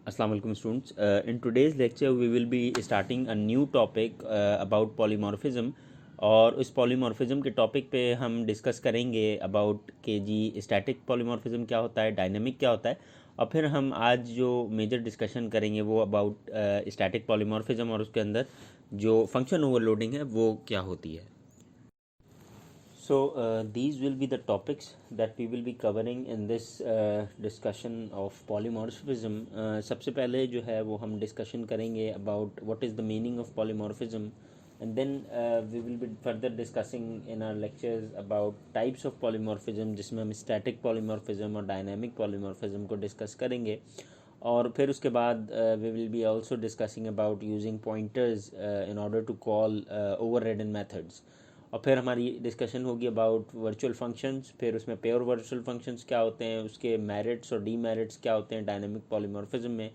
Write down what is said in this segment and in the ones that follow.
Assalamu alaikum students. In today's lecture we will be starting a new topic about polymorphism और उस polymorphism के topic पे हम discuss करेंगे अबाउट के जी स्टैटिक polymorphism क्या होता है, डायनेमिक क्या होता है, और फिर हम आज जो मेजर डिस्कशन करेंगे वो अबाउट स्टैटिक polymorphism और उसके अंदर जो फंक्शन ओवरलोडिंग है वो क्या होती है. So these will be the topics that we will be covering in this discussion of polymorphism. सबसे पहले जो है वो हम डिस्कशन करेंगे about what is the meaning of polymorphism, and then we will be further discussing in our lectures about types of polymorphism जिसमें हम static polymorphism और dynamic polymorphism को डिस्कस करेंगे. और फिर उसके बाद we will be also discussing about using pointers in order to call overridden methods. और फिर हमारी डिस्कशन होगी अबाउट वर्चुअल फंक्शंस, फिर उसमें प्योर वर्चुअल फंक्शंस क्या होते हैं, उसके मेरिट्स और डीमेरिट्स क्या होते हैं डायनेमिक पॉलीमॉर्फिज्म में,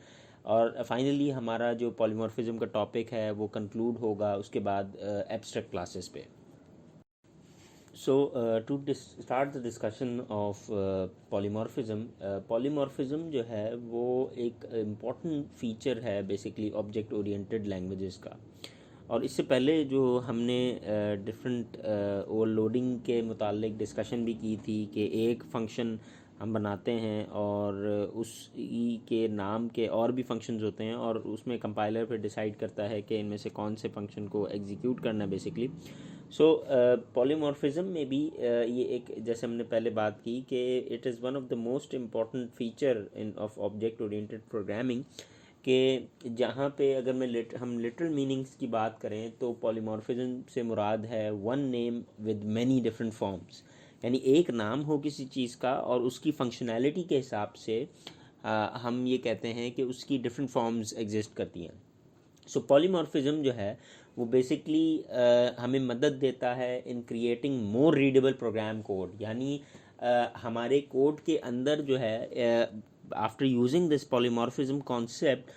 और फाइनली हमारा जो पॉलीमॉर्फिज्म का टॉपिक है वो कंक्लूड होगा उसके बाद एब्स्ट्रैक्ट क्लासेस पे. So to start the discussion of polymorphism, polymorphism जो है वो एक इम्पॉर्टेंट फीचर है बेसिकली ऑब्जेक्ट ओरिएंटेड लैंग्वेजेस का. और इससे पहले जो हमने डिफरेंट ओवरलोडिंग के मुतालिक डिस्कशन भी की थी कि एक फ़ंक्शन हम बनाते हैं और उसी के नाम के और भी फंक्शंस होते हैं और उसमें कंपाइलर फिर डिसाइड करता है कि इनमें से कौन से फंक्शन को एग्जीक्यूट करना है बेसिकली. सो पॉलीमॉर्फिज्म में भी ये एक, जैसे हमने पहले बात की कि it is one of the most important feature in of object oriented programming, कि जहाँ पे अगर हम लिटरल मीनिंग्स की बात करें तो पॉलीमॉर्फिज्म से मुराद है one name with many different forms, यानी एक नाम हो किसी चीज़ का और उसकी फंक्शनैलिटी के हिसाब से हम ये कहते हैं कि उसकी डिफरेंट फॉर्म्स एग्जिस्ट करती हैं. सो पॉलीमॉर्फिज्म जो है वो बेसिकली हमें मदद देता है in creating more readable program code, यानी हमारे कोड के अंदर जो है after using this polymorphism concept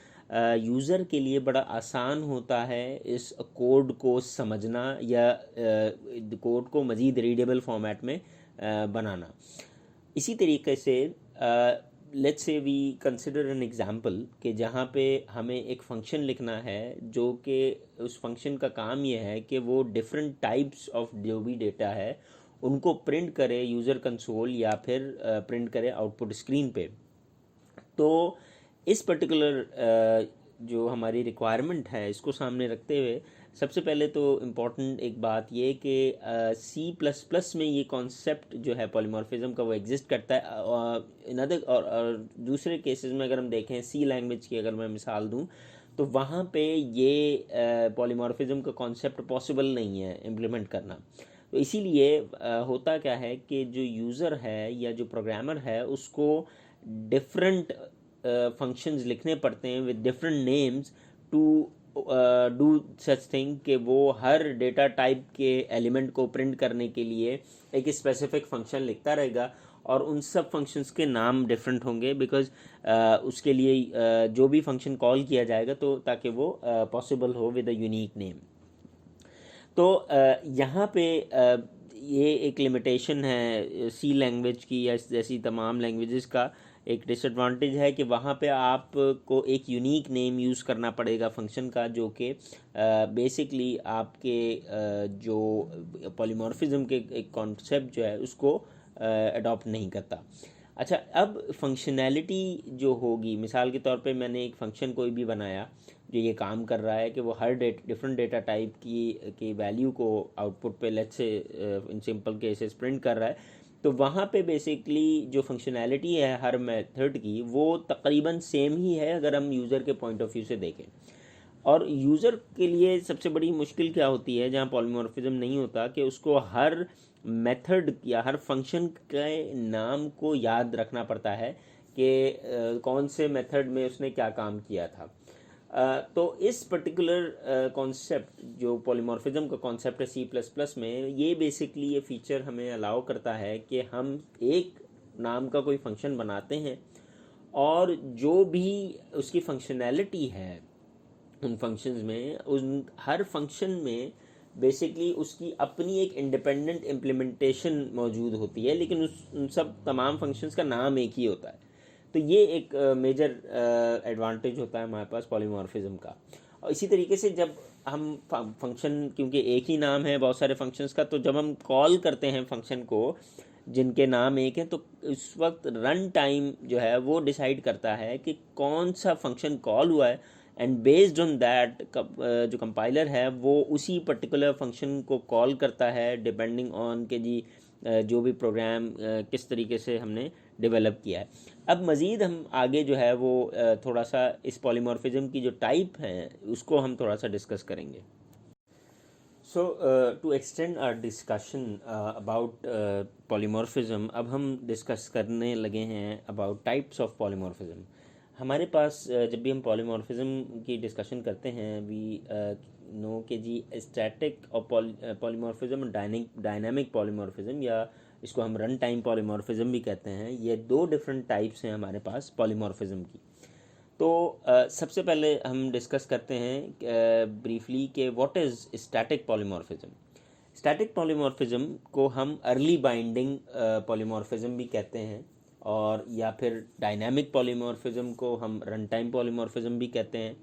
user के लिए बड़ा आसान होता है इस कोड को समझना या कोड को मज़ीद रीडेबल फॉर्मेट में बनाना. इसी तरीके से let's say we consider an example कि जहाँ पे हमें एक फ़ंक्शन लिखना है जो कि उस फंक्शन का काम ये है कि वो डिफरेंट टाइप्स ऑफ जो भी डेटा है उनको प्रिंट करे यूज़र कंसोल या फिर प्रिंट करे आउटपुट स्क्रीन पे. तो इस पर्टिकुलर जो हमारी रिक्वायरमेंट है इसको सामने रखते हुए सबसे पहले तो इम्पॉर्टेंट एक बात ये कि C++ में ये कॉन्सेप्ट जो है पॉलीमॉर्फिज्म का वो एग्जिस्ट करता है. इन अदर और दूसरे केसेस में अगर हम देखें सी लैंग्वेज की अगर मैं मिसाल दूं तो वहाँ पे ये पॉलीमॉर्फिज्म का कॉन्सेप्ट पॉसिबल नहीं है इम्प्लीमेंट करना. तो इसीलिए होता क्या है कि जो यूज़र है या जो प्रोग्रामर है उसको डिफरेंट फंक्शंस लिखने पड़ते हैं with different names to do such thing कि वो हर डेटा टाइप के एलिमेंट को प्रिंट करने के लिए एक स्पेसिफिक फंक्शन लिखता रहेगा और उन सब फंक्शंस के नाम डिफरेंट होंगे बिकॉज उसके लिए जो भी फंक्शन कॉल किया जाएगा तो ताकि वो पॉसिबल हो विद अ यूनिक नेम. तो यहाँ पे ये एक लिमिटेशन है सी लैंग्वेज की या जैसी तमाम लैंग्वेजेस का. एक डिसएडवांटेज है कि वहाँ पे आपको एक यूनिक नेम यूज़ करना पड़ेगा फंक्शन का जो कि बेसिकली आपके जो पॉलीमॉर्फिज्म के एक कॉन्सेप्ट जो है उसको अडॉप्ट नहीं करता. अच्छा, अब फंक्शनैलिटी जो होगी, मिसाल के तौर पे मैंने एक फ़ंक्शन कोई भी बनाया जो ये काम कर रहा है कि वो हर डिफरेंट डेटा टाइप की वैल्यू को आउटपुट पे let's say in simple cases print कर रहा है. तो वहाँ पे बेसिकली जो फंक्शनैलिटी है हर मेथड की वो तकरीबन सेम ही है अगर हम यूज़र के पॉइंट ऑफ व्यू से देखें. और यूज़र के लिए सबसे बड़ी मुश्किल क्या होती है जहाँ पॉलीमॉर्फिज्म नहीं होता कि उसको हर मेथड या हर फंक्शन के नाम को याद रखना पड़ता है कि कौन से मेथड में उसने क्या काम किया था. तो इस पर्टिकुलर कॉन्सेप्ट जो पॉलीमॉर्फिज्म का कॉन्सेप्ट है C++ में, ये बेसिकली ये फीचर हमें अलाउ करता है कि हम एक नाम का कोई फंक्शन बनाते हैं और जो भी उसकी फंक्शनैलिटी है उन फंक्शंस में, उन हर फंक्शन में बेसिकली उसकी अपनी एक इंडिपेंडेंट इम्प्लीमेंटेशन मौजूद होती है, लेकिन उन सब तमाम फंक्शंस का नाम एक ही होता है. तो ये एक मेजर एडवांटेज होता है हमारे पास पॉलीमॉर्फिज्म का। और इसी तरीके से जब हम फंक्शन, क्योंकि एक ही नाम है बहुत सारे फंक्शंस का, तो जब हम कॉल करते हैं फंक्शन को जिनके नाम एक हैं, तो उस वक्त रन टाइम जो है वो डिसाइड करता है कि कौन सा फंक्शन कॉल हुआ है, एंड बेस्ड ऑन दैट जो कंपाइलर है वो उसी पर्टिकुलर फंक्शन को कॉल करता है डिपेंडिंग ऑन के जी जो भी प्रोग्राम किस तरीके से हमने डेवलप किया है। अब मज़ीद हम आगे जो है वो थोड़ा सा इस पॉलीमॉर्फिज्म की जो टाइप हैं उसको हम थोड़ा सा डिस्कस करेंगे। So to extend our discussion about polymorphism, अब हम डिस्कस करने लगे हैं अबाउट टाइप्स ऑफ पॉलीमॉर्फिज्म। हमारे पास जब भी हम पॉलीमॉर्फिज्म की डिस्कशन करते हैं, वी नो कि जी स्टैटिक और पॉलीमॉर्फिज्म, डायनामिक पॉलीमॉर्फिज्म, या इसको हम रन टाइम पॉलीमॉर्फिज्म भी कहते हैं, ये दो डिफरेंट टाइप्स हैं हमारे पास पॉलीमॉर्फिज्म की। तो सबसे पहले हम डिस्कस करते हैं ब्रीफली कि what is static polymorphism. Static polymorphism को हम अर्ली बाइंडिंग पॉलीमॉर्फिज्म भी कहते हैं, और या फिर डायनामिक पॉलीमॉर्फिज्म को हम रन टाइम पॉलीमॉर्फिज्म भी कहते हैं,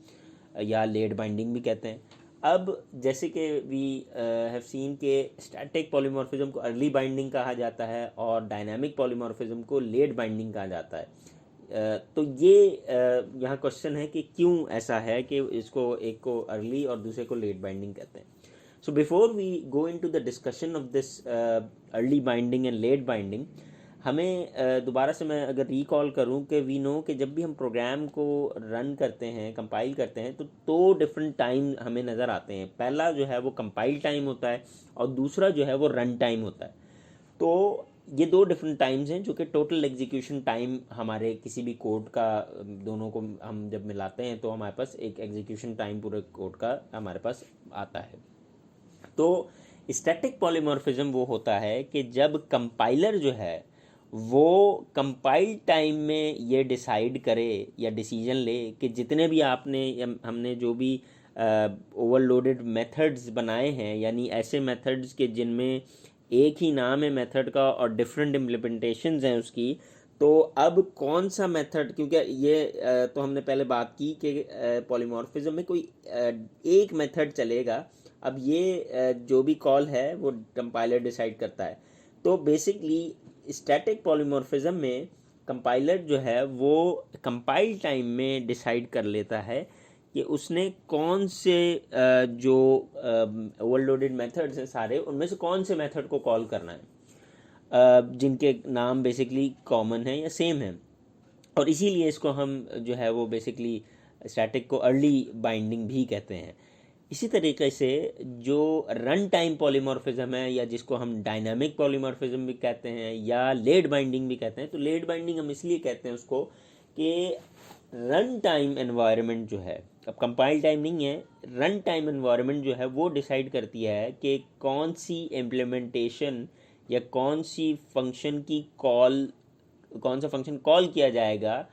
या लेट बाइंडिंग भी कहते हैं। अब जैसे कि वी हैव सीन के स्टैटिक पॉलीमॉर्फिज्म को अर्ली बाइंडिंग कहा जाता है और डायनामिक पॉलीमॉर्फिज्म को लेट बाइंडिंग कहा जाता है। तो ये यहाँ क्वेश्चन है कि क्यों ऐसा है कि इसको एक को अर्ली और दूसरे को लेट बाइंडिंग कहते हैं। So before we go into the discussion of this early binding and late binding, हमें दोबारा से मैं अगर रिकॉल करूं कि वी नो कि जब भी हम प्रोग्राम को रन करते हैं, कंपाइल करते हैं, तो दो डिफरेंट टाइम हमें नज़र आते हैं। पहला जो है वो कंपाइल टाइम होता है और दूसरा जो है वो रन टाइम होता है। तो ये दो डिफरेंट टाइम्स हैं जो कि टोटल एग्जीक्यूशन टाइम हमारे किसी भी कोड का, दोनों को हम जब मिलाते हैं तो हमारे पास एक एग्जीक्यूशन टाइम पूरे कोड का हमारे पास आता है। तो स्टैटिक पॉलीमॉर्फिज्म वो होता है कि जब कंपाइलर जो है वो कंपाइल टाइम में ये डिसाइड करे या डिसीजन ले कि जितने भी आपने या हमने जो भी ओवरलोडेड मेथड्स बनाए हैं, यानी ऐसे मेथड्स के जिनमें एक ही नाम है मेथड का और डिफरेंट इम्प्लीमेंटेशंस हैं उसकी, तो अब कौन सा मेथड, क्योंकि ये तो हमने पहले बात की कि पॉलीमॉर्फिज्म में कोई एक मेथड चलेगा। अब ये जो भी कॉल है वो कंपाइलर डिसाइड करता है। तो बेसिकली स्टैटिक पॉलीमॉर्फिज्म में कंपाइलर जो है वो कंपाइल टाइम में डिसाइड कर लेता है कि उसने कौन से जो ओवरलोडेड मेथड्स हैं सारे, उनमें से कौन से मेथड को कॉल करना है जिनके नाम बेसिकली कॉमन है या सेम है। और इसीलिए इसको हम जो है वो बेसिकली स्टैटिक को अर्ली बाइंडिंग भी कहते हैं। इसी तरीके से जो रन टाइम पॉलीमॉर्फिज्म है, या जिसको हम डायनामिक पॉलीमॉर्फिज्म भी कहते हैं या लेट बाइंडिंग भी कहते हैं, तो लेट बाइंडिंग हम इसलिए कहते हैं उसको कि रन टाइम एनवायरनमेंट जो है, अब कंपाइल टाइम नहीं है, रन टाइम एनवायरनमेंट जो है वो डिसाइड करती है कि कौन सी इम्प्लीमेंटेशन या कौन सी फंक्शन की कॉल, कौन सा फंक्शन कॉल किया जाएगा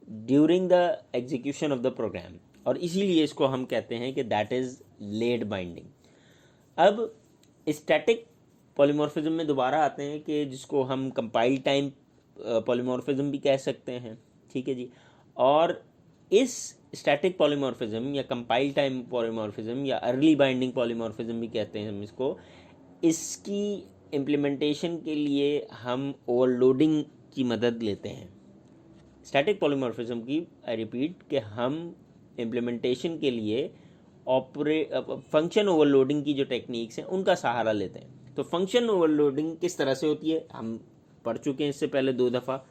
during the execution of the program, और इसीलिए इसको हम कहते हैं कि दैट इज़ लेट बाइंडिंग। अब स्टैटिक पॉलीमॉर्फिज्म में दोबारा आते हैं कि जिसको हम कंपाइल टाइम पॉलीमॉर्फिज्म भी कह सकते हैं, ठीक है जी। और इस स्टैटिक पॉलीमॉर्फिज्म या कंपाइल टाइम पॉलीमॉर्फिज्म या अर्ली बाइंडिंग पॉलीमॉर्फिज्म भी कहते हैं हम इसको, इसकी इम्प्लीमेंटेशन के लिए हम ओवरलोडिंग की मदद लेते हैं। स्टैटिक पॉलीमॉर्फिज्म की, आई रिपीट, कि हम इम्प्लीमेंटेशन के लिए फंक्शन ओवरलोडिंग की जो टेक्निक्स हैं उनका सहारा लेते हैं। तो फंक्शन ओवरलोडिंग किस तरह से होती है हम पढ़ चुके हैं इससे पहले दो दफ़ा।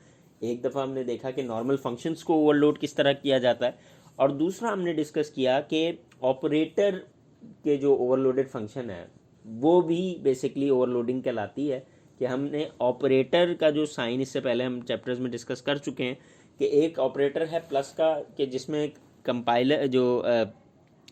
एक दफ़ा हमने देखा कि नॉर्मल फंक्शंस को ओवरलोड किस तरह किया जाता है, और दूसरा हमने डिस्कस किया कि ऑपरेटर के जो ओवरलोडेड फंक्शन है वो भी बेसिकली ओवरलोडिंग कहलाती है। कि हमने ऑपरेटर का जो साइन इससे पहले हम चैप्टर्स में डिस्कस कर चुके हैं कि एक ऑपरेटर है प्लस का, कि जिसमें कंपाइलर जो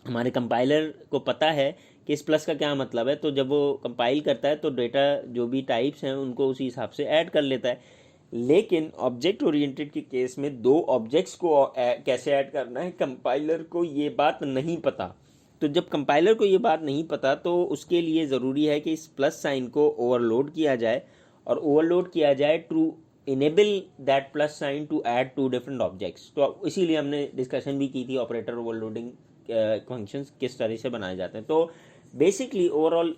हमारे कंपाइलर को पता है कि इस प्लस का क्या मतलब है, तो जब वो कंपाइल करता है तो डेटा जो भी टाइप्स हैं उनको उसी हिसाब से ऐड कर लेता है। लेकिन ऑब्जेक्ट ओरिएंटेड के केस में दो ऑब्जेक्ट्स को कैसे ऐड करना है कंपाइलर को ये बात नहीं पता। तो जब कंपाइलर को ये बात नहीं पता तो उसके लिए ज़रूरी है कि इस प्लस साइन को ओवरलोड किया जाए, और ओवरलोड किया जाए enable that plus sign to add to different objects. तो इसीलिए हमने डिस्कशन भी की थी ऑपरेटर ओवरलोडिंग फंक्शंस किस तरह से बनाए जाते हैं। तो basically overall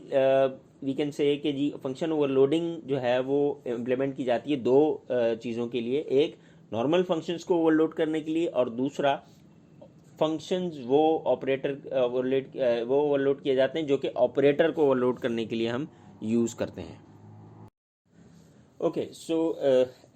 we can say कि जी फंक्शन ओवरलोडिंग जो है वो इम्प्लीमेंट की जाती है दो चीज़ों के लिए, एक नॉर्मल फंक्शंस को ओवरलोड करने के लिए और दूसरा फंक्शंस वो ओवरलोड किए जाते हैं जो कि ऑपरेटर को ओवरलोड करने के लिए हम यूज़ करते हैं। Okay, so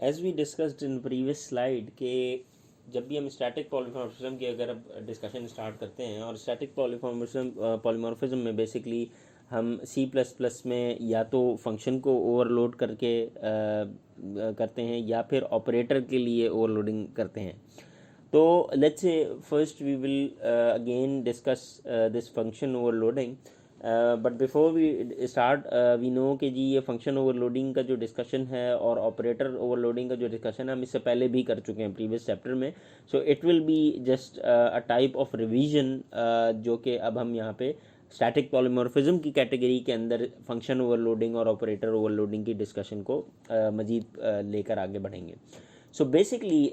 as we discussed in previous slide के जब भी हम स्टैटिक पॉलीमॉर्फिज्म की अगर अब डिस्कशन स्टार्ट करते हैं, और स्टैटिक पॉलीमॉर्फिज्म में बेसिकली हम C++ में या तो फंक्शन को ओवरलोड करके करते हैं या फिर ऑपरेटर के लिए ओवरलोडिंग करते हैं। तो let's say first we will again discuss this function overloading, but before we start we know कि जी ये फंक्शन ओवरलोडिंग का जो डिस्कशन है और ऑपरेटर ओवरलोडिंग का जो डिस्कशन है हम इससे पहले भी कर चुके हैं प्रीवियस चैप्टर में। So it will be just a type of revision जो कि अब हम यहाँ पे स्टैटिक पॉलीमॉर्फिज्म की कैटेगरी के अंदर फंक्शन ओवरलोडिंग और ऑपरेटर ओवरलोडिंग की डिस्कशन को मज़ीद लेकर आगे बढ़ेंगे। सो बेसिकली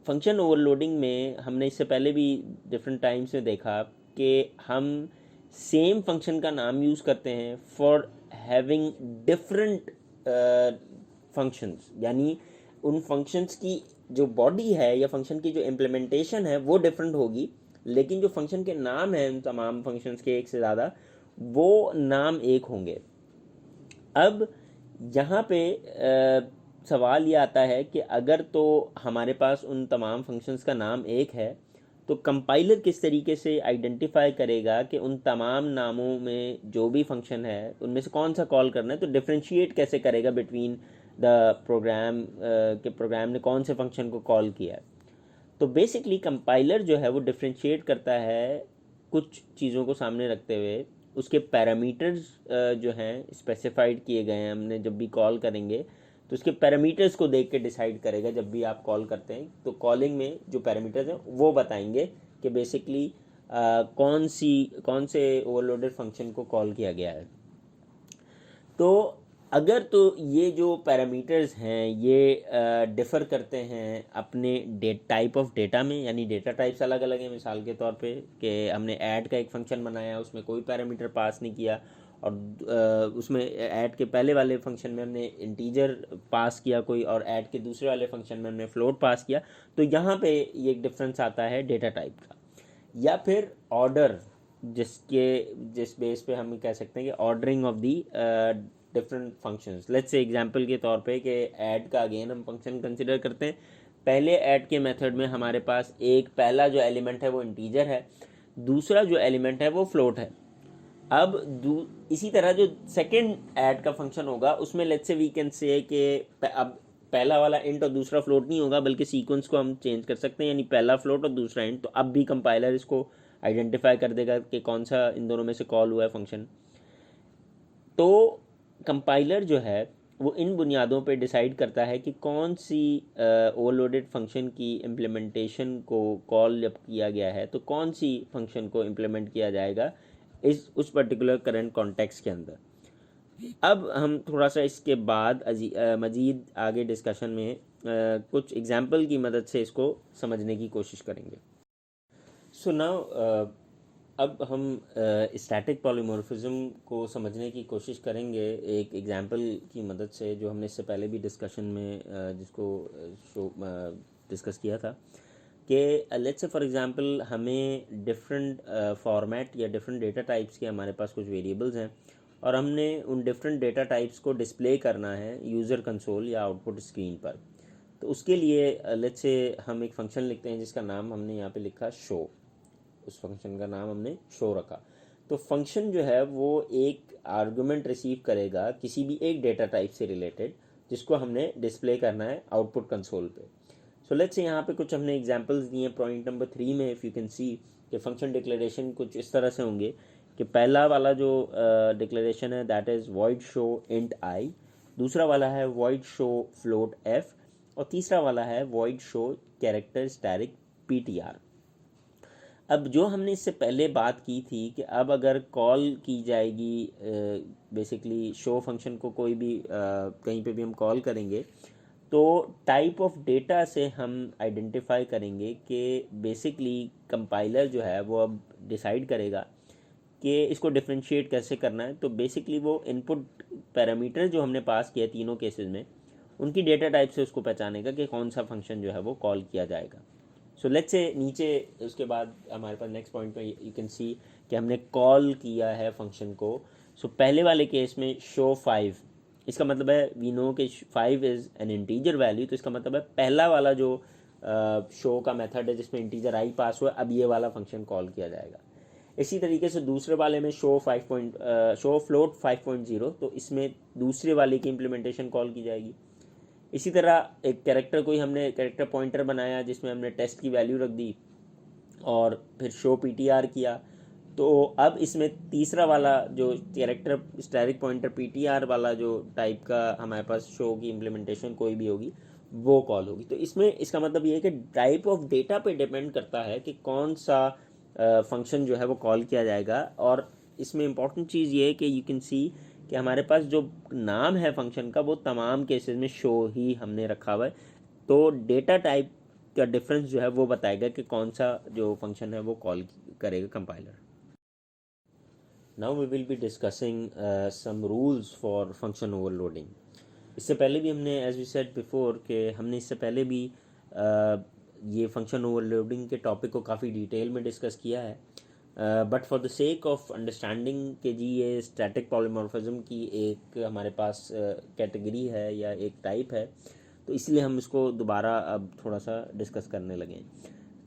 फंक्शन ओवरलोडिंग में हमने इससे पहले भी डिफरेंट टाइम्स में देखा कि हम सेम फंक्शन का नाम यूज़ करते हैं फॉर हैविंग डिफरेंट फंक्शंस, यानी उन फंक्शंस की जो बॉडी है या फंक्शन की जो इम्प्लीमेंटेशन है वो डिफरेंट होगी, लेकिन जो फंक्शन के नाम हैं उन तमाम फंक्शंस के एक से ज़्यादा वो नाम एक होंगे। अब यहाँ पे सवाल ये आता है कि अगर तो हमारे पास उन तमाम फंक्शंस का नाम एक है तो कंपाइलर किस तरीके से आइडेंटिफाई करेगा कि उन तमाम नामों में जो भी फंक्शन है उनमें से कौन सा कॉल करना है, तो डिफ्रेंशिएट कैसे करेगा बिटवीन द प्रोग्राम के प्रोग्राम ने कौन से फंक्शन को कॉल किया है। तो बेसिकली कंपाइलर जो है वो डिफ्रेंशिएट करता है कुछ चीज़ों को सामने रखते हुए, उसके पैरामीटर्स जो हैं स्पेसिफाइड किए गए हैं, हमने जब भी कॉल करेंगे तो उसके पैरामीटर्स को देख के डिसाइड करेगा। जब भी आप कॉल करते हैं तो कॉलिंग में जो पैरामीटर्स हैं वो बताएंगे कि बेसिकली कौन से ओवरलोडेड फंक्शन को कॉल किया गया है। तो अगर तो ये जो पैरामीटर्स हैं ये डिफ़र करते हैं अपने टाइप ऑफ डेटा में, यानी डेटा टाइप्स अलग अलग हैं। मिसाल के तौर पे कि हमने ऐड का एक फंक्शन बनाया, उसमें कोई पैरामीटर पास नहीं किया, और उसमें ऐड के पहले वाले फंक्शन में हमने इंटीजर पास किया कोई, और ऐड के दूसरे वाले फंक्शन में हमने फ्लोट पास किया, तो यहाँ पे ये एक डिफरेंस आता है डेटा टाइप का। या फिर ऑर्डर, जिस बेस पे हम कह सकते हैं कि ordering of the different functions. Let's say example के तौर पे कि ऐड का अगेन हम फंक्शन कंसिडर करते हैं। पहले ऐड के मेथड में हमारे पास एक पहला जो एलिमेंट है वो इंटीजर है, दूसरा जो एलिमेंट है वो फ्लोट है। अब इसी तरह जो सेकेंड ऐड का फंक्शन होगा उसमें let's say we can say कि अब पहला वाला इंट और दूसरा फ्लोट नहीं होगा, बल्कि सीक्वेंस को हम चेंज कर सकते हैं, यानी पहला फ्लोट और दूसरा इंट। तो अब भी कंपाइलर इसको आइडेंटिफाई कर देगा कि कौन सा इन दोनों में से कॉल हुआ है फंक्शन। तो कंपाइलर जो है वो इन बुनियादों पे डिसाइड करता है कि कौन सी ओवरलोडेड फंक्शन की इम्प्लीमेंटेशन को कॉल जब किया गया है तो कौन सी फंक्शन को इम्प्लीमेंट किया जाएगा उस पर्टिकुलर करंट कॉन्टेक्स्ट के अंदर। अब हम थोड़ा सा इसके बाद मज़ीद आगे डिस्कशन में कुछ एग्जांपल की मदद से इसको समझने की कोशिश करेंगे। सो नाउ अब हम स्टैटिक पॉलीमॉर्फिज्म को समझने की कोशिश करेंगे एक एग्जांपल की मदद से, जो हमने इससे पहले भी डिस्कशन में जिसको डिस्कस किया था कि लेट्स से फॉर एग्जांपल हमें डिफरेंट फॉर्मेट या डिफरेंट डेटा टाइप्स के हमारे पास कुछ वेरिएबल्स हैं, और हमने उन डिफरेंट डेटा टाइप्स को डिस्प्ले करना है यूज़र कंसोल या आउटपुट स्क्रीन पर। तो उसके लिए लेट्स से हम एक फंक्शन लिखते हैं जिसका नाम हमने यहाँ पे लिखा शो। उस फंक्शन का नाम हमने शो रखा। तो फंक्शन जो है वो एक आर्गुमेंट रिसीव करेगा किसी भी एक डेटा टाइप से रिलेटेड, जिसको हमने डिस्प्ले करना है आउटपुट कंसोल पे। सो लेट्स से यहाँ पे कुछ हमने एग्जांपल्स दिए। पॉइंट नंबर 3 में इफ़ यू कैन सी कि फंक्शन डिक्लेरेशन कुछ इस तरह से होंगे कि पहला वाला जो डिक्लेरेशन है that is void show int i, दूसरा वाला है वॉइड शो फ्लोट एफ, और तीसरा वाला है void show character static PTR. अब जो हमने इससे पहले बात की थी कि अब अगर कॉल की जाएगी बेसिकली शो फंक्शन को कोई भी कहीं पे भी हम कॉल करेंगे तो टाइप ऑफ डेटा से हम आइडेंटिफाई करेंगे कि बेसिकली कंपाइलर जो है वो अब डिसाइड करेगा कि इसको डिफ्रेंशिएट कैसे करना है। तो बेसिकली वो इनपुट पैरामीटर जो हमने पास किया तीनों केसेस में, उनकी डेटा टाइप से उसको पहचानेगा कि कौन सा फंक्शन जो है वो कॉल किया जाएगा। सो लेट्स से नीचे उसके बाद हमारे पास नेक्स्ट पॉइंट पे यू कैन सी कि हमने कॉल किया है फंक्शन को। सो पहले वाले केस में शो 5, इसका मतलब है वी नो कि 5 इज़ एन इंटीजर वैल्यू, तो इसका मतलब है पहला वाला जो शो का मेथड है जिसमें इंटीजर आई पास हुआ, अब ये वाला फंक्शन कॉल किया जाएगा। इसी तरीके से दूसरे वाले में शो फ्लोट 5.0, तो इसमें दूसरे वाले की इम्प्लीमेंटेशन कॉल की जाएगी। इसी तरह एक कैरेक्टर कोई हमने कैरेक्टर पॉइंटर बनाया जिसमें हमने टेस्ट की वैल्यू रख दी और फिर शो पीटीआर किया, तो अब इसमें तीसरा वाला जो कैरेक्टर स्टैटिक पॉइंटर पीटीआर वाला जो टाइप का हमारे पास शो की इम्प्लीमेंटेशन कोई भी होगी वो कॉल होगी। तो इसमें इसका मतलब ये है कि टाइप ऑफ डेटा पे डिपेंड करता है कि कौन सा फंक्शन जो है वो कॉल किया जाएगा। और इसमें इम्पॉर्टेंट चीज़ ये है कि यू कैन सी कि हमारे पास जो नाम है फंक्शन का वो तमाम केसेस में शो ही हमने रखा हुआ है। तो डेटा टाइप का डिफरेंस जो है वो बताएगा कि कौन सा जो फंक्शन है वो कॉल करेगा compiler. Now we will be discussing some rules for function overloading. इससे पहले भी हमने एज वी सेड बिफोर कि हमने इससे पहले भी ये फंक्शन ओवरलोडिंग के टॉपिक को काफ़ी डिटेल में डिस्कस किया है, but for the sake of understanding कि जी ये स्टैटिक पॉलीमॉर्फिज्म की एक हमारे पास कैटेगरी है या एक टाइप है, तो इसलिए हम इसको दोबारा अब थोड़ा सा डिस्कस करने लगे।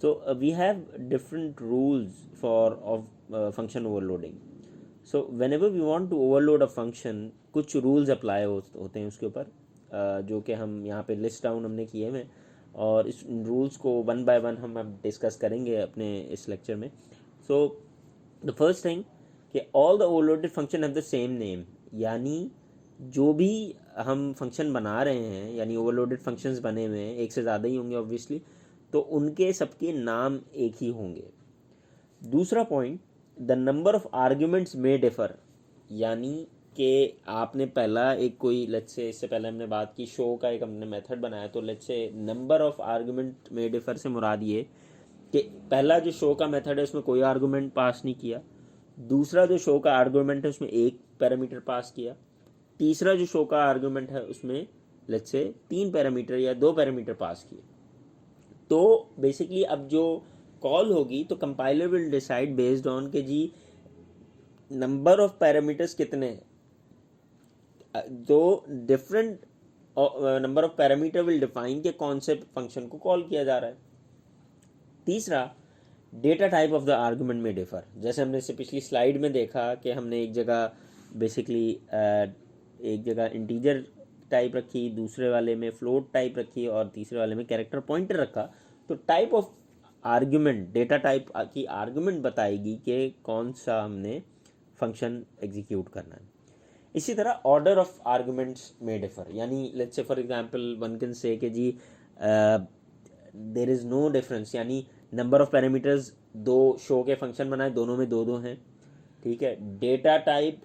तो we have different rules for of function overloading. So whenever we want to overload a function, कुछ रूल्स अप्लाई होते हैं उसके ऊपर, जो कि हम यहाँ पे लिस्ट डाउन हमने किए हैं, और इस रूल्स को वन बाय वन हम अब डिस्कस करेंगे अपने इस लेक्चर में। सो द फर्स्ट थिंग कि all the overloaded function have the same name, यानी जो भी हम फंक्शन बना रहे हैं, यानी ओवरलोडेड फंक्शंस बने हुए हैं, एक से ज़्यादा ही होंगे ऑब्वियसली, तो उनके सबके नाम एक ही होंगे। दूसरा point, the number of arguments में डिफर, यानी कि आपने पहला एक कोई लेट्स से, इससे पहले हमने बात की शो का एक हमने मेथड बनाया, तो लेट्स से नंबर ऑफ आर्ग्यूमेंट में डिफर से मुराद ये कि पहला जो शो का मेथड है उसमें कोई आर्गूमेंट पास नहीं किया, दूसरा जो शो का आर्गूमेंट है उसमें एक पैरामीटर पास किया, तीसरा जो शो का आर्गूमेंट है उसमें लेट्स से 3 पैरामीटर या 2 पैरामीटर पास किए। तो बेसिकली अब जो कॉल होगी तो compiler will decide based on के जी नंबर ऑफ पैरामीटर्स कितने हैं, तो different number of parameter will define के कौन से फंक्शन को कॉल किया जा रहा है। तीसरा, data type of the argument में डिफर, जैसे हमने इससे पिछली स्लाइड में देखा कि हमने एक जगह बेसिकली एक जगह इंटीजर टाइप रखी, दूसरे वाले में फ्लोट टाइप रखी और तीसरे वाले में कैरेक्टर पॉइंटर रखा। तो type of argument, data type की आर्गूमेंट बताएगी कि कौन सा हमने फंक्शन एग्जीक्यूट करना है। इसी तरह ऑर्डर ऑफ आर्गूमेंट्स में डिफर, यानी let's say for example one can say कि जी देयर इज़ नो डिफरेंस, यानी नंबर ऑफ पैरामीटर्स दो शो के फंक्शन बनाए, दोनों में दो हैं, ठीक है। डेटा टाइप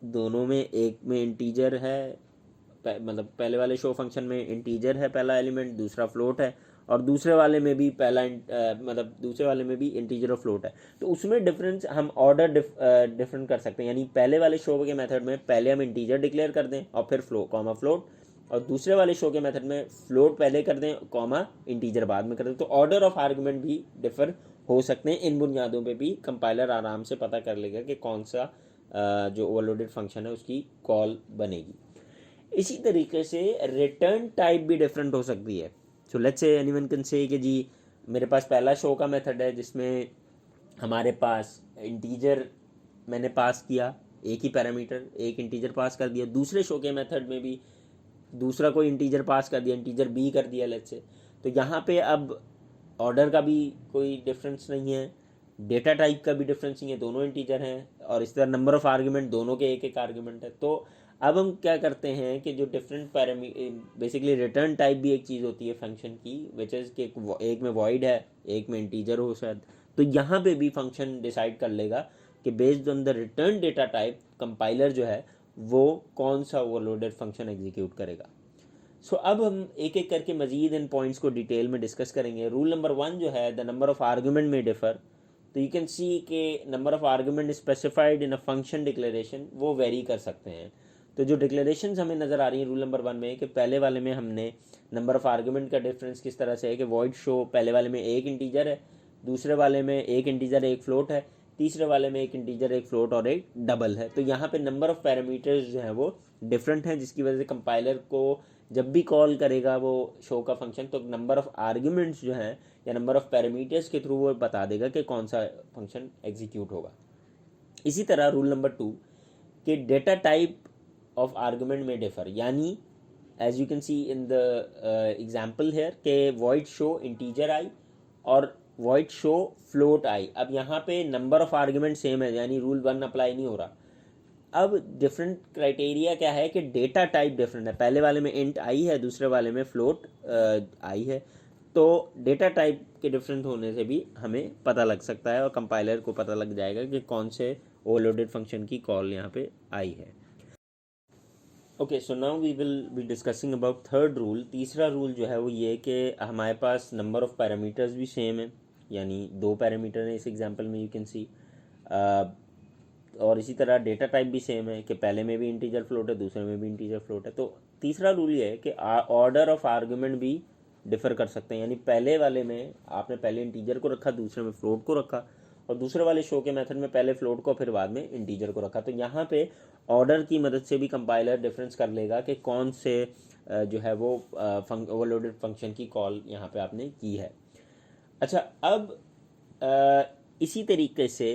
दोनों में, एक में इंटीजर है, मतलब पहले वाले शो फंक्शन में इंटीजर है पहला एलिमेंट, दूसरा फ्लोट है, और दूसरे वाले में भी पहला मतलब दूसरे वाले में भी इंटीजर और फ्लोट है। तो उसमें डिफरेंस हम ऑर्डर डिफरेंट कर सकते हैं, यानी पहले वाले शो के मेथड में पहले हम इंटीजर डिक्लेयर कर दें और फिर फ्लोट, और दूसरे वाले शो के मेथड में फ्लोट पहले कर दें कॉमा इंटीजर बाद में कर दें। तो ऑर्डर ऑफ आर्गूमेंट भी डिफर हो सकते हैं। इन बुनियादों पे भी कंपाइलर आराम से पता कर लेगा कि कौन सा जो ओवरलोडेड फंक्शन है उसकी कॉल बनेगी। इसी तरीके से रिटर्न टाइप भी डिफरेंट हो सकती है। So let's say anyone can say कि जी मेरे पास पहला शो का मेथड है जिसमें हमारे पास इंटीजर मैंने पास किया, एक ही पैरामीटर, एक इंटीजर पास कर दिया। दूसरे शो के मेथड में भी दूसरा कोई इंटीजर पास कर दिया, इंटीजर बी कर दिया लेट्स से। तो यहाँ पे अब ऑर्डर का भी कोई डिफरेंस नहीं है, डेटा टाइप का भी डिफरेंस नहीं है, दोनों इंटीजर हैं, और इस तरह नंबर ऑफ आर्गूमेंट दोनों के एक एक आर्गूमेंट है। तो अब हम क्या करते हैं कि जो डिफरेंट बेसिकली रिटर्न टाइप भी एक चीज़ होती है फंक्शन की, विच इज़ कि एक में वॉइड है, एक में इंटीजर हो शायद। तो यहाँ पे भी फंक्शन डिसाइड कर लेगा कि based on the return data type compiler जो है वो कौन सा ओवरलोडेड फंक्शन एग्जीक्यूट करेगा। सो अब हम एक एक करके मज़ीद इन पॉइंट्स को डिटेल में डिस्कस करेंगे। रूल नंबर 1 जो है, द नंबर ऑफ आर्गूमेंट में डिफ़र। तो यू कैन सी के number of argument specified in a function declaration वो वेरी कर सकते हैं। तो जो डिक्लेरेशंस हमें नज़र आ रही हैं रूल नंबर 1 में, कि पहले वाले में हमने नंबर ऑफ आर्गूमेंट का डिफरेंस किस तरह से है कि वॉइड शो पहले वाले में एक इंटीजर है, दूसरे वाले में एक इंटीजर एक फ्लोट है, तीसरे वाले में एक इंटीजर एक फ्लोट और एक डबल है। तो यहाँ पे नंबर ऑफ पैरामीटर्स जो हैं वो डिफरेंट हैं, जिसकी वजह से कंपाइलर को जब भी कॉल करेगा वो शो का फंक्शन, तो नंबर ऑफ आर्ग्यूमेंट्स जो हैं या नंबर ऑफ पैरामीटर्स के थ्रू वो बता देगा कि कौन सा फंक्शन एग्जीक्यूट होगा। इसी तरह रूल नंबर 2 कि डेटा टाइप ऑफ आर्गुमेंट में डिफर, यानी as you can see in the example here के वॉइड शो इंटीजर आई और वॉइड शो फ्लोट आई। अब यहाँ पे नंबर ऑफ आर्गुमेंट सेम है, यानी रूल 1 अप्लाई नहीं हो रहा। अब डिफरेंट क्राइटेरिया क्या है कि डेटा टाइप डिफरेंट है, पहले वाले में इंट आई है, दूसरे वाले में फ्लोट आई है। तो डेटा टाइप के डिफरेंट होने से भी हमें पता लग सकता है और कंपाइलर को पता लग जाएगा कि कौन से ओवरलोडेड फंक्शन की कॉल यहाँ पे आई है। Okay, so now we will be discussing about third rule. तीसरा रूल जो है वो ये कि हमारे पास नंबर ऑफ पैरामीटर्स भी सेम है, यानी 2 पैरामीटर हैं इस एग्जांपल में, यू कैन सी। और इसी तरह डेटा टाइप भी सेम है कि पहले में भी इंटीजर फ्लोट है, दूसरे में भी इंटीजर फ्लोट है। तो तीसरा रूल ये है कि ऑर्डर ऑफ आर्गुमेंट भी डिफ़र कर सकते हैं, यानी पहले वाले में आपने पहले इंटीजर को रखा, दूसरे में फ्लोट को रखा, और दूसरे वाले शो के मेथड में पहले फ्लोट को फिर बाद में इंटीजर को रखा। तो यहाँ पे ऑर्डर की मदद से भी कंपाइलर डिफरेंस कर लेगा कि कौन से जो है वो ओवरलोडेड फंक्शन की कॉल यहाँ पे आपने की है। अच्छा, अब इसी तरीके से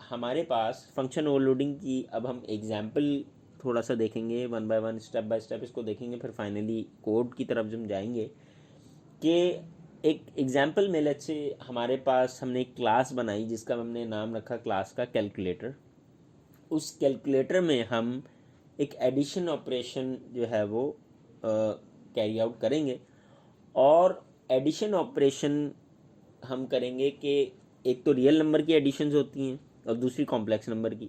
हमारे पास फंक्शन ओवरलोडिंग की अब हम एग्जाम्पल थोड़ा सा देखेंगे, one by one step by step इसको देखेंगे, फिर फाइनली कोड की तरफ हम जाएंगे। कि एक एग्जाम्पल में लेट्स से हमारे पास हमने एक क्लास बनाई जिसका हमने नाम रखा क्लास का कैलकुलेटर। उस कैलकुलेटर में हम एक एडिशन ऑपरेशन जो है वो कैरी आउट करेंगे, और एडिशन ऑपरेशन हम करेंगे कि एक तो रियल नंबर की एडिशंस होती हैं और दूसरी कॉम्प्लेक्स नंबर की।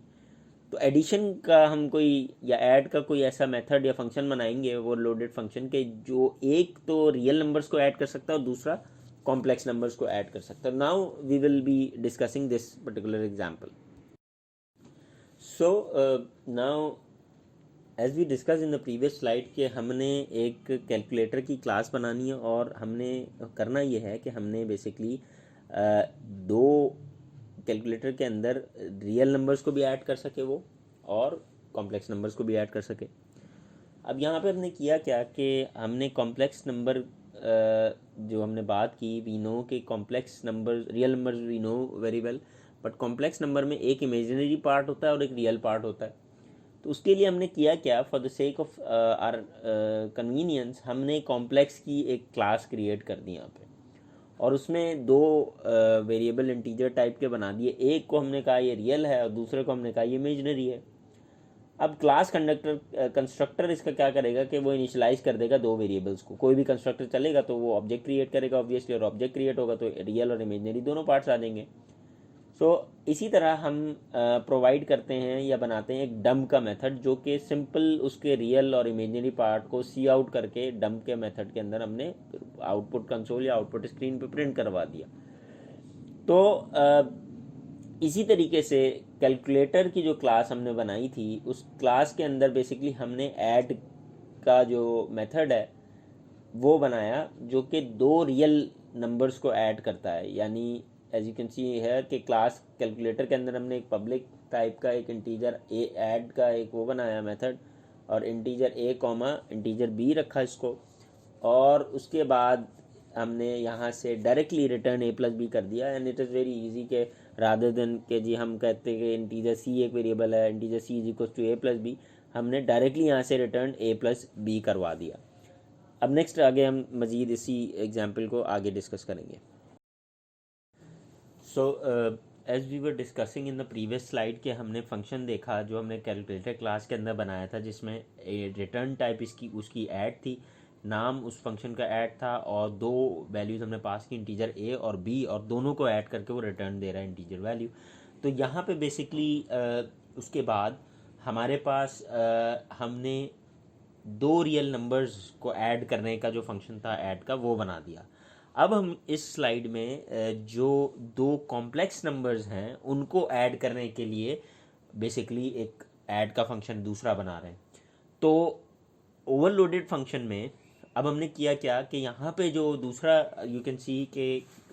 तो एडिशन का हम कोई या ऐड का कोई ऐसा मेथड या फंक्शन बनाएंगे वो लोडेड फंक्शन के, जो एक तो रियल नंबर्स को ऐड कर सकता है और दूसरा कॉम्प्लेक्स नंबर्स को ऐड कर सकता है। Now we will be discussing this particular example. So now as we discuss in the previous slide कि हमने एक कैलकुलेटर की क्लास बनानी है, और हमने करना ये है कि हमने बेसिकली दो कैलकुलेटर के अंदर रियल नंबर्स को भी ऐड कर सके वो, और कॉम्प्लेक्स नंबर्स को भी ऐड कर सके। अब यहाँ पे हमने किया क्या कि हमने कॉम्प्लेक्स नंबर जो हमने बात की, वी नो के complex number, real numbers we know very well, but complex number में एक इमेजिनरी पार्ट होता है और एक रियल पार्ट होता है। तो उसके लिए हमने किया क्या, for the sake of our convenience, हमने कॉम्प्लेक्स की एक क्लास क्रिएट कर दी यहाँ पे, और उसमें दो वेरिएबल इंटीजर टाइप के बना दिए। एक को हमने कहा ये रियल है और दूसरे को हमने कहा ये इमेजिनरी है। अब क्लास कंस्ट्रक्टर इसका क्या करेगा कि वो इनिशियलाइज कर देगा दो वेरिएबल्स को। कोई भी कंस्ट्रक्टर चलेगा तो वो ऑब्जेक्ट क्रिएट करेगा ऑब्वियसली, और ऑब्जेक्ट क्रिएट होगा तो रियल और इमेजिनरी दोनों पार्ट्स आ जाएंगे। सो इसी तरह हम प्रोवाइड करते हैं या बनाते हैं एक डंप का मेथड, जो कि सिंपल उसके रियल और इमेजिनरी पार्ट को सी आउट करके डंप के मेथड के अंदर हमने आउटपुट कंसोल या आउटपुट स्क्रीन पे प्रिंट करवा दिया। तो इसी तरीके से कैलकुलेटर की जो क्लास हमने बनाई थी, उस क्लास के अंदर बेसिकली हमने ऐड का जो मेथड है वो बनाया, जो कि दो रियल नंबर्स को ऐड करता है। यानी एज यू कैन सी है कि क्लास कैलकुलेटर के अंदर हमने एक पब्लिक टाइप का एक इंटीजर ए ऐड का एक वो बनाया मेथड, और integer a comma integer B रखा इसको, और उसके बाद हमने यहाँ से डायरेक्टली रिटर्न ए प्लस बी कर दिया। And it is very easy के रादर देन के जी हम कहते हैं कि इंटीजर सी एक वेरिएबल है, integer C is equal to A plus B, हमने डायरेक्टली यहाँ से रिटर्न ए प्लस बी करवा दिया। अब नेक्स्ट आगे हम मज़ीद इसी एग्जाम्पल को आगे डिस्कस करेंगे। So as we were discussing in the previous slide के हमने फंक्शन देखा जो हमने कैलकुलेटर क्लास के अंदर बनाया था, जिसमें रिटर्न टाइप इसकी उसकी ऐड थी, नाम उस फंक्शन का ऐड था, और दो वैल्यूज़ हमने पास की इंटीजर ए और बी, और दोनों को ऐड करके वो रिटर्न दे रहा है इंटीजर वैल्यू। तो यहाँ पे बेसिकली उसके बाद हमारे पास हमने दो रियल नंबर्स को ऐड करने का जो फंक्शन था ऐड का वो बना दिया। अब हम इस स्लाइड में जो दो कॉम्प्लेक्स नंबर्स हैं उनको ऐड करने के लिए बेसिकली एक ऐड का फंक्शन दूसरा बना रहे हैं। तो ओवरलोडेड फंक्शन में अब हमने किया क्या कि यहाँ पे जो दूसरा यू कैन सी के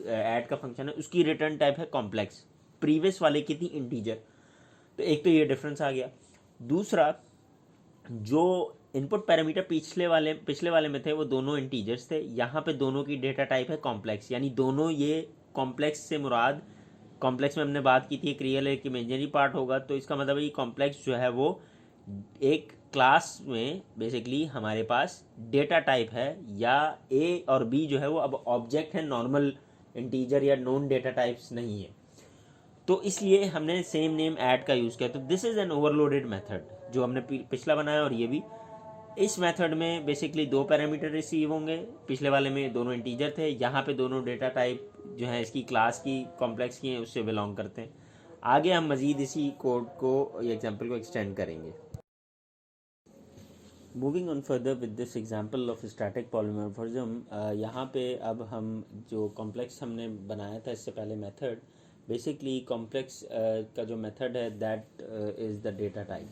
ऐड का फंक्शन है उसकी रिटर्न टाइप है कॉम्प्लेक्स, प्रीवियस वाले की थी इंटीजर। तो एक तो ये डिफरेंस आ गया। दूसरा, जो इनपुट पैरामीटर पिछले वाले में थे वो दोनों इंटीजर्स थे, यहाँ पे दोनों की डेटा टाइप है कॉम्प्लेक्स, यानी दोनों ये कॉम्प्लेक्स से मुराद, कॉम्प्लेक्स में हमने बात की थी एक रियल एक इमेजिनरी पार्ट होगा, तो इसका मतलब ये कॉम्प्लेक्स जो है वो एक क्लास में बेसिकली हमारे पास डेटा टाइप है, या ए और बी जो है वो अब ऑब्जेक्ट है, नॉर्मल इंटीजर या नॉन डेटा टाइप्स नहीं है। तो इसलिए हमने सेम नेम ऐड का यूज़ किया। तो this is an overloaded method जो हमने पिछला बनाया और ये भी। इस मेथड में बेसिकली दो पैरामीटर रिसीव होंगे, पिछले वाले में दोनों इंटीजर थे, यहाँ पे दोनों डेटा टाइप जो है इसकी क्लास की कॉम्प्लेक्स की हैं उससे बिलोंग करते हैं। आगे हम मज़ीद इसी कोड को एग्जाम्पल को एक्सटेंड करेंगे। Moving on further with this example of static polymorphism, यहाँ पे अब हम जो कॉम्प्लेक्स हमने बनाया था इससे पहले मेथड, बेसिकली कॉम्प्लेक्स का जो मेथड है that is the data type,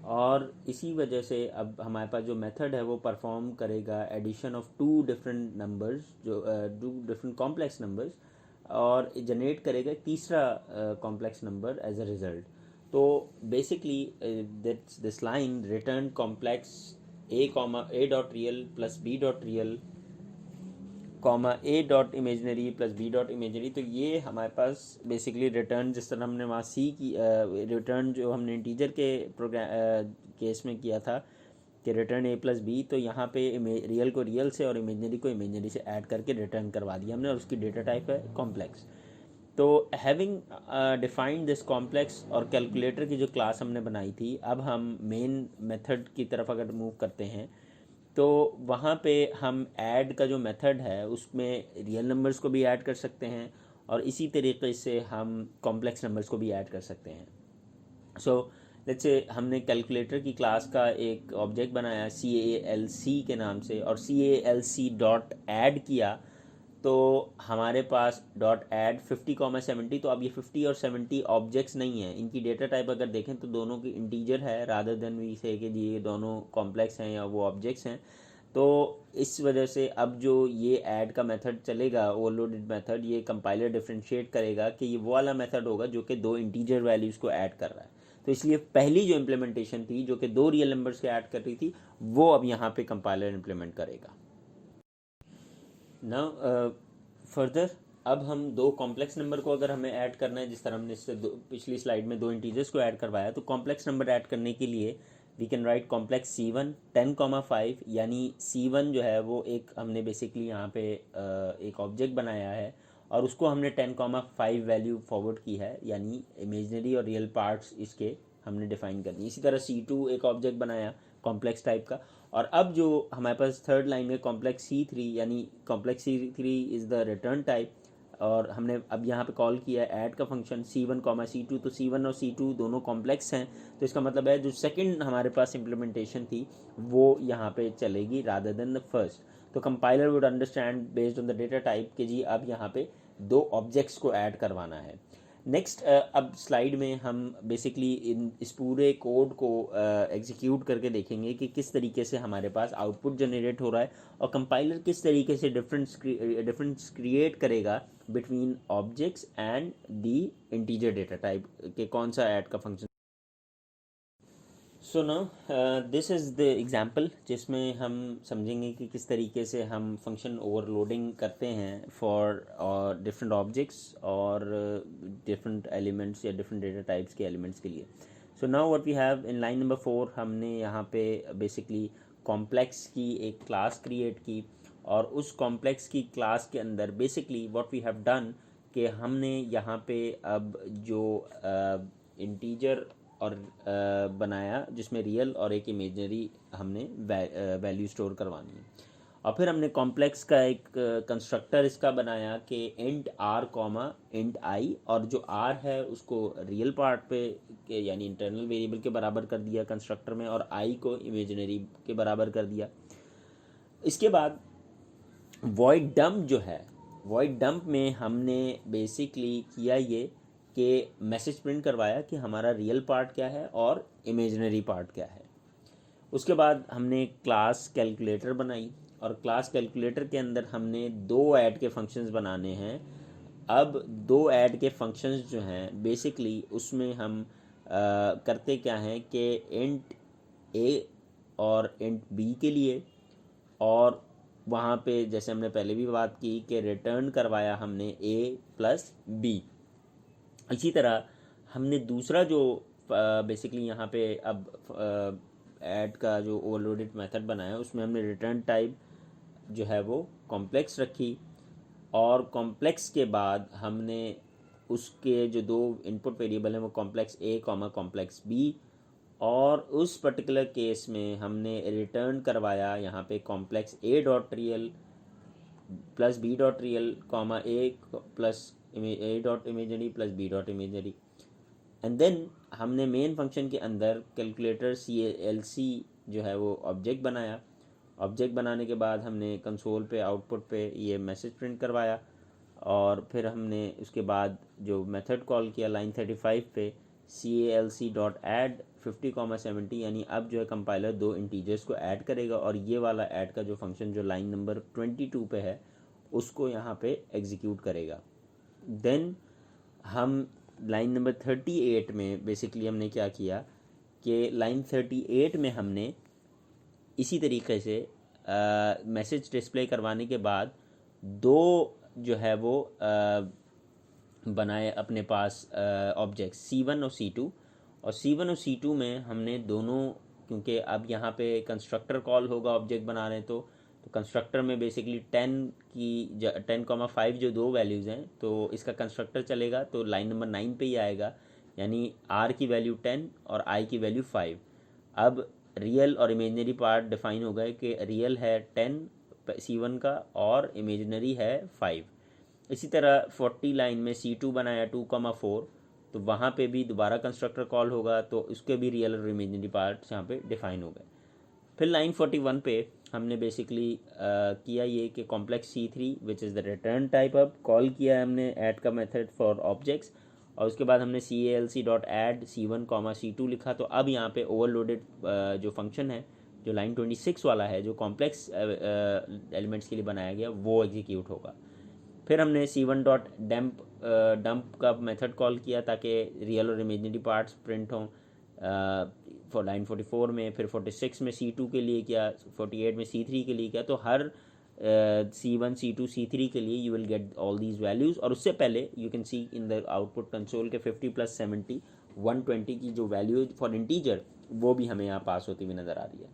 और इसी वजह से अब हमारे पास जो मेथड है वो परफॉर्म करेगा addition of two different numbers, जो टू डिफरेंट कॉम्प्लेक्स नंबर्स, और जनरेट करेगा एक तीसरा complex number as a result. तो basically that's this line return complex a dot real plus b dot real comma a dot imaginary plus b dot imaginary. तो ये हमारे पास basically return, जिस तरह हमने वहाँ सी की रिटर्न जो हमने इंटीजर के प्रोग्राम केस में किया था कि रिटर्न a प्लस बी, तो यहाँ पे रियल को रियल से और इमेजनरी को इमेजनरी से ऐड करके रिटर्न करवा दिया हमने, और उसकी डेटा टाइप है कॉम्प्लेक्स। तो हैविंग डिफाइंड दिस कॉम्प्लेक्स और कैलकुलेटर की जो क्लास हमने बनाई थी, अब हम मेन मेथड की तरफ अगर मूव करते हैं तो वहाँ पे हम ऐड का जो मेथड है उसमें रियल नंबर्स को भी ऐड कर सकते हैं, और इसी तरीके से हम कॉम्प्लेक्स नंबर्स को भी ऐड कर सकते हैं। सो लेट्स से हमने कैलकुलेटर की क्लास का एक ऑब्जेक्ट बनाया CALC के नाम से, और CALC डॉट ऐड किया, तो हमारे पास डॉट ऐड 50,70। तो अब ये 50 और 70 ऑब्जेक्ट्स नहीं हैं, इनकी डेटा टाइप अगर देखें तो दोनों की इंटीजर है, रादर देन वी से कि ये दोनों कॉम्प्लेक्स हैं या वो ऑब्जेक्ट्स हैं। तो इस वजह से अब जो ये ऐड का मेथड चलेगा, ओवरलोडेड मेथड, ये कंपाइलर डिफ्रेंशिएट करेगा कि ये वो वाला मेथड होगा जो कि दो इंटीजर वैल्यूज़ को ऐड कर रहा है। तो इसलिए पहली जो इम्प्लीमेंटेशन थी जो कि दो रियल नंबर्स के ऐड कर रही थी, वो अब यहाँ पे कंपाइलर इम्प्लीमेंट करेगा। नाउ फर्दर अब हम दो कॉम्प्लेक्स नंबर को अगर हमें ऐड करना है, जिस तरह हमने इससे पिछली स्लाइड में दो इंटीजर्स को ऐड करवाया, तो कॉम्प्लेक्स नंबर ऐड करने के लिए we can write complex C1 10,5, यानी C1 जो है वो एक हमने बेसिकली यहाँ पे एक ऑब्जेक्ट बनाया है और उसको हमने 10,5 वैल्यू फॉरवर्ड की है, यानी इमेजनरी और रियल पार्ट्स इसके हमने डिफाइन कर दी। इसी तरह C2 एक ऑब्जेक्ट बनाया कॉम्प्लेक्स टाइप का, और अब जो हमारे पास थर्ड लाइन में कॉम्प्लेक्स C3, यानी complex C3 is the return type, और हमने अब यहाँ पे कॉल किया है ऐड का फंक्शन C1 C2। तो C1 और C2 दोनों कॉम्प्लेक्स हैं, तो इसका मतलब है जो सेकंड हमारे पास इम्प्लीमेंटेशन थी वो यहाँ पे चलेगी रादर देन द फर्स्ट। तो compiler would understand based on the data type कि जी अब यहाँ पे दो ऑब्जेक्ट्स को ऐड करवाना है। नेक्स्ट अब स्लाइड में हम बेसिकली इस पूरे कोड को एग्जीक्यूट करके देखेंगे कि किस तरीके से हमारे पास आउटपुट जनरेट हो रहा है, और कंपाइलर किस तरीके से डिफरेंस क्रिएट करेगा between objects and the integer data type के कौन सा ऐड का function. So now this is the example जिसमें हम समझेंगे कि किस तरीके से हम फंक्शन ओवरलोडिंग करते हैं फॉर डिफरेंट ऑब्जेक्ट्स और डिफरेंट एलिमेंट्स या डिफरेंट डेटा टाइप्स के एलिमेंट्स के लिए। So now what we have in line number 4, हमने यहाँ पे बेसिकली कॉम्प्लेक्स की एक क्लास क्रिएट की, और उस कॉम्प्लेक्स की क्लास के अंदर basically what we have done कि हमने यहाँ पे अब जो इंटीजर और बनाया जिसमें रियल और एक इमेजनरी हमने वैल्यू स्टोर करवानी है, और फिर हमने कॉम्प्लेक्स का एक कंस्ट्रक्टर इसका बनाया कि इंट आर कॉमा इंट आई, और जो आर है उसको रियल पार्ट पे के यानी इंटरनल वेरिएबल के बराबर कर दिया कंस्ट्रक्टर में, और आई को इमेजिनरी के बराबर कर दिया। इसके बाद वॉइड डंप जो है, वॉइड डंप में हमने बेसिकली किया ये कि मैसेज प्रिंट करवाया कि हमारा रियल पार्ट क्या है और इमेजिनरी पार्ट क्या है। उसके बाद हमने क्लास कैलकुलेटर बनाई, और क्लास कैलकुलेटर के अंदर हमने दो ऐड के फंक्शंस बनाने हैं। अब दो ऐड के फंक्शंस जो हैं बेसिकली उसमें हम करते क्या हैं कि इंट ए और इंट बी के लिए, और वहाँ पे जैसे हमने पहले भी बात की कि रिटर्न करवाया हमने ए प्लस बी। इसी तरह हमने दूसरा जो बेसिकली यहाँ पे अब ऐड का जो ओवरलोडेड मेथड बनाया उसमें हमने रिटर्न टाइप जो है वो कॉम्प्लेक्स रखी, और कॉम्प्लेक्स के बाद हमने उसके जो दो इनपुट वेरिएबल हैं वो कॉम्प्लेक्स ए कॉमा कॉम्प्लेक्स बी, और उस पर्टिकुलर केस में हमने रिटर्न करवाया यहाँ पे complex A dot real plus B dot real comma A plus A dot imaginary plus B dot imaginary. And then हमने मेन फंक्शन के अंदर कैलकुलेटर सी एल सी जो है वो ऑब्जेक्ट बनाया। ऑब्जेक्ट बनाने के बाद हमने कंसोल पे आउटपुट पे ये मैसेज प्रिंट करवाया, और फिर हमने उसके बाद जो मेथड कॉल किया लाइन 35 पे CALC.add 50,70, यानी अब जो है कंपाइलर दो इंटीजर्स को ऐड करेगा, और ये वाला ऐड का जो फंक्शन जो लाइन नंबर 22 पे है उसको यहाँ पे एग्जीक्यूट करेगा। देन हम लाइन नंबर 38 में बेसिकली हमने क्या किया कि लाइन 38 में हमने इसी तरीके से मैसेज डिस्प्ले करवाने के बाद दो जो है वो बनाए अपने पास ऑब्जेक्ट C1 और C2, और C1 और C2 में हमने दोनों, क्योंकि अब यहाँ पे कंस्ट्रक्टर कॉल होगा ऑब्जेक्ट बना रहे हैं तो कंस्ट्रक्टर में बेसिकली 10,5 जो दो वैल्यूज़ हैं तो इसका कंस्ट्रक्टर चलेगा तो लाइन नंबर 9 पे ही आएगा, यानी R की वैल्यू 10 और I की वैल्यू 5। अब रियल और इमेजनरी पार्ट डिफाइन हो गए कि रियल है 10 C1 का और इमेजनरी है 5। इसी तरह 40 लाइन में C2 बनाया 2,4, तो वहाँ पे भी दोबारा कंस्ट्रक्टर कॉल होगा तो उसके भी रियल और इमेजिनरी पार्ट्स यहाँ पे डिफाइन हो गए। फिर लाइन 41 पे हमने बेसिकली किया ये कि complex C3 which is the return type अब कॉल किया है हमने ऐड का मेथड फॉर ऑब्जेक्ट्स, और उसके बाद हमने CALC.add C1 C2 लिखा। तो अब यहाँ पे ओवरलोडेड जो फंक्शन है जो लाइन 26 वाला है जो कॉम्प्लेक्स एलिमेंट्स के लिए बनाया गया वो एग्जीक्यूट होगा। फिर हमने C1 डॉट डंप का मेथड कॉल किया ताकि रियल और इमेजिनरी पार्ट्स प्रिंट हों फॉर लाइन 44 में। फिर 46 में C2 के लिए किया, 48 में C3 के लिए किया। तो हर C1 C2 C3 के लिए you will get all these values, और उससे पहले you can see in the output console के 50 + 70 120 की जो वैल्यू फॉर इंटीजर वो भी हमें यहाँ पास होती हुई नज़र आ रही है।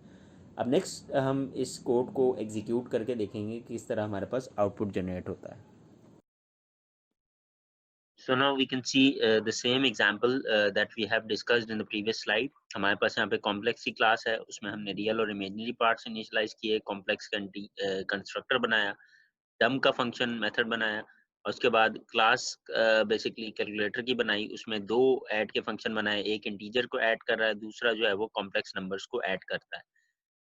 अब नेक्स्ट हम इस कोड को एग्जीक्यूट करके देखेंगे कि किस तरह हमारे पास आउटपुट जनरेट होता है। So now we can see the same example that we have discussed in the previous slide. हमारे पास यहाँ पे कॉम्प्लेक्स की क्लास है, उसमें हमने रियल और इमेजिनरी पार्ट्स इनिशियलाइज किए, कॉम्प्लेक्स कंस्ट्रक्टर बनाया, डम का फंक्शन मेथड बनाया, और उसके बाद क्लास बेसिकली कैलकुलेटर की बनाई, उसमें दो ऐड के फंक्शन बनाए, एक इंटीजर को ऐड कर रहा है, दूसरा जो है वो कॉम्प्लेक्स नंबर्स को ऐड करता है।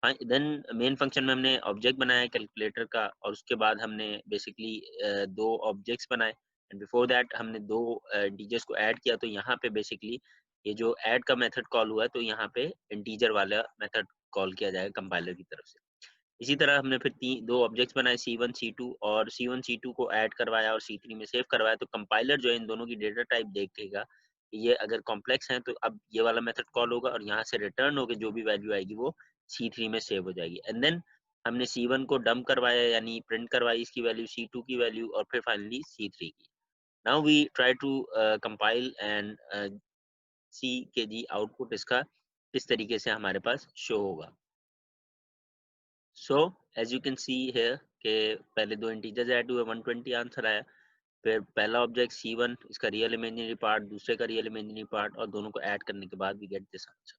हाँ, देन मेन फंक्शन में हमने ऑब्जेक्ट बनाया कैलकुलेटर का, और उसके बाद हमने बेसिकली दो ऑब्जेक्ट्स बनाए, एंड बिफोर दैट हमने दो इंटीजर्स को ऐड किया। तो यहाँ पे बेसिकली ये जो ऐड का मेथड कॉल हुआ है तो यहाँ पे इंटीजर वाला मेथड कॉल किया जाएगा कंपाइलर की तरफ से। इसी तरह हमने फिर दो ऑब्जेक्ट्स बनाए C1 C2, और C1 C2 को ऐड करवाया और C3 में सेव करवाया। तो कंपाइलर जो है इन दोनों की डेटा टाइप देखेगा कि ये अगर कॉम्प्लेक्स हैं तो अब ये वाला मेथड कॉल होगा, और यहाँ से रिटर्न होकर जो भी वैल्यू आएगी वो C3 में सेव हो जाएगी। एंड देन हमने C1 को डंप करवाया यानी प्रिंट करवाई इसकी वैल्यू, C2 की वैल्यू, और फिर फाइनली C3 की। Now we try to compile and see के जी आउटपुट इसका इस तरीके से हमारे पास शो होगा। So as you can see here के पहले दो इंटीजर्स ऐड हुए, 120 आंसर आया। फिर पहला ऑब्जेक्ट C1 इसका रियल इमेजिनरी पार्ट, दूसरे का रियल इमेजिनरी पार्ट, और दोनों को ऐड करने के बाद we get this answer.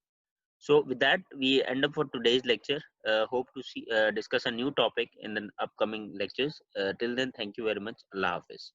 So with that, we end up for today's lecture. Hope to see discuss a new topic in the upcoming lectures. Till then, thank you very much. Allah Hafiz.